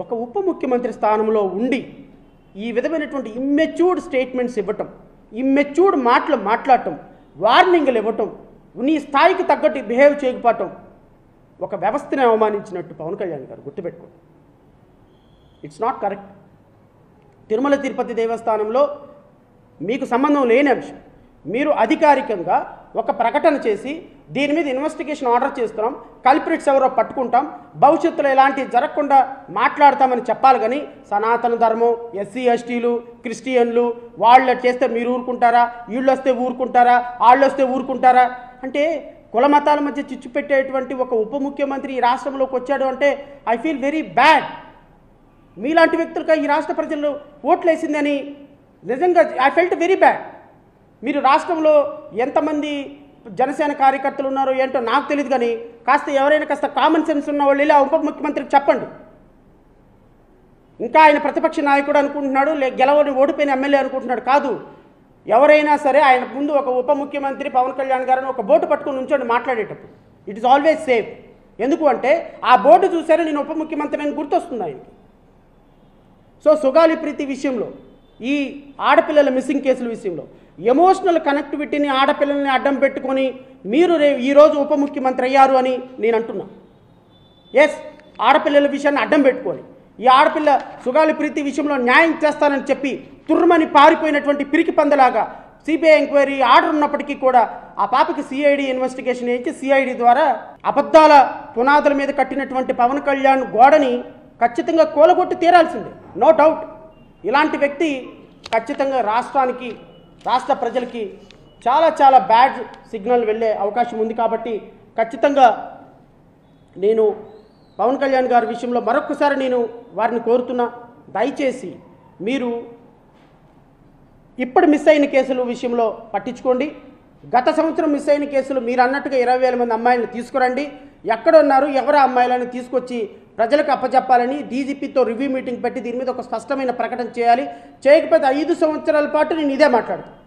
ఒక ఉప ముఖ్యమంత్రి స్థానంలో ఉండి ఈ విధమైనటువంటి ఇమ్మెచ్యూర్డ్ స్టేట్మెంట్స్ ఇవ్వటం, ఇమ్మెచ్యూర్డ్ మాటలు మాట్లాడటం, వార్నింగ్లు ఇవ్వటం, నీ స్థాయికి తగ్గట్టు బిహేవ్ చేయకపోవటం ఒక వ్యవస్థని అవమానించినట్టు పవన్ కళ్యాణ్ గారు గుర్తుపెట్టుకోండి. It's not correct. Tirumala Tirupati దేవస్థానంలో మీకు సంబంధం లేని అంశం మీరు అధికారికంగా ఒక ప్రకటన చేసి దీని మీద ఇన్వెస్టిగేషన్ ఆర్డర్ చేస్తున్నాం, కల్ప్రిట్స్ ఎవరో పట్టుకుంటాం, భవిష్యత్తులో ఇలాంటివి జరగకుండా మాట్లాడతామని చెప్పాలి. కానీ సనాతన ధర్మం, ఎస్సీ ఎస్టీలు, క్రిస్టియన్లు వాళ్ళు చేస్తే మీరు ఊరుకుంటారా, వీళ్ళు వస్తే ఊరుకుంటారా, వాళ్ళు వస్తే ఊరుకుంటారా అంటే కుల మతాల మధ్య చిచ్చు పెట్టేటువంటి ఒక ఉప ముఖ్యమంత్రి ఈ రాష్ట్రంలోకి వచ్చాడు అంటే ఐ ఫీల్ వెరీ బ్యాడ్. మీలాంటి వ్యక్తులుగా ఈ రాష్ట్ర ప్రజలు ఓట్లు వేసిందని నిజంగా ఐ ఫెల్ట్ వెరీ బ్యాడ్. మీరు రాష్ట్రంలో ఎంతమంది జనసేన కార్యకర్తలు ఉన్నారో ఏంటో నాకు తెలియదు, కానీ కాస్త ఎవరైనా కాస్త కామన్ సెన్స్ ఉన్న వాళ్ళు ఇలా ఉప ముఖ్యమంత్రికి చెప్పండి. ఇంకా ఆయన ప్రతిపక్ష నాయకుడు అనుకుంటున్నాడు, గెలవని ఓడిపోయిన ఎమ్మెల్యే అనుకుంటున్నాడు. కాదు, ఎవరైనా సరే ఆయన ముందు ఒక ఉప ముఖ్యమంత్రి పవన్ కళ్యాణ్ గారిని ఒక బోర్డు పట్టుకుని నుంచోండి మాట్లాడేటప్పుడు. It is always safe. ఎందుకు అంటే ఆ బోర్డు చూసారో నేను ఉప ముఖ్యమంత్రి అని గుర్తొస్తుంది ఆయనకి. సో సుగాలి ప్రీతి విషయంలో, ఈ ఆడపిల్లల మిస్సింగ్ కేసుల విషయంలో ఎమోషనల్ కనెక్టివిటీని ఆడపిల్లల్ని అడ్డం పెట్టుకొని మీరు ఈరోజు ఉప ముఖ్యమంత్రి అయ్యారు అని నేను అంటున్నా. ఎస్, ఆడపిల్లల విషయాన్ని అడ్డం పెట్టుకొని ఈ ఆడపిల్ల సుగాలి ప్రీతి విషయంలో న్యాయం చేస్తానని చెప్పి తుర్రమని పారిపోయినటువంటి పిరికి పందలాగా సిబిఐ ఎంక్వైరీ ఆర్డర్ ఉన్నప్పటికీ కూడా ఆ పాపకి సిఐడి ఇన్వెస్టిగేషన్ చేయించి సిఐడి ద్వారా అబద్ధాల పునాదుల మీద కట్టినటువంటి పవన్ కళ్యాణ్ గోడని ఖచ్చితంగా కూలగొట్టి తీరాల్సిందే, నో డౌట్. ఇలాంటి వ్యక్తి ఖచ్చితంగా రాష్ట్రానికి, రాష్ట్ర ప్రజలకి చాలా చాలా బ్యాడ్ సిగ్నల్ వెళ్ళే అవకాశం ఉంది. కాబట్టి ఖచ్చితంగా నేను పవన్ కళ్యాణ్ గారి విషయంలో మరొకసారి నేను వారిని కోరుతున్నా, దయచేసి మీరు ఇప్పుడు మిస్ అయిన కేసుల విషయంలో పట్టించుకోండి. గత సంవత్సరం మిస్ అయిన కేసులు మీరు అన్నట్టుగా 20,000 మంది అమ్మాయిలను తీసుకురండి. ఎక్కడున్నారు ఎవరు అమ్మాయిలను తీసుకొచ్చి ప్రజలకు అప్పచెప్పాలని డీజీపీతో రివ్యూ మీటింగ్ పెట్టి దీని మీద ఒక స్పష్టమైన ప్రకటన చేయాలి. చేయకపోతే 5 సంవత్సరాల పాటు నేను ఇదే మాట్లాడతాను.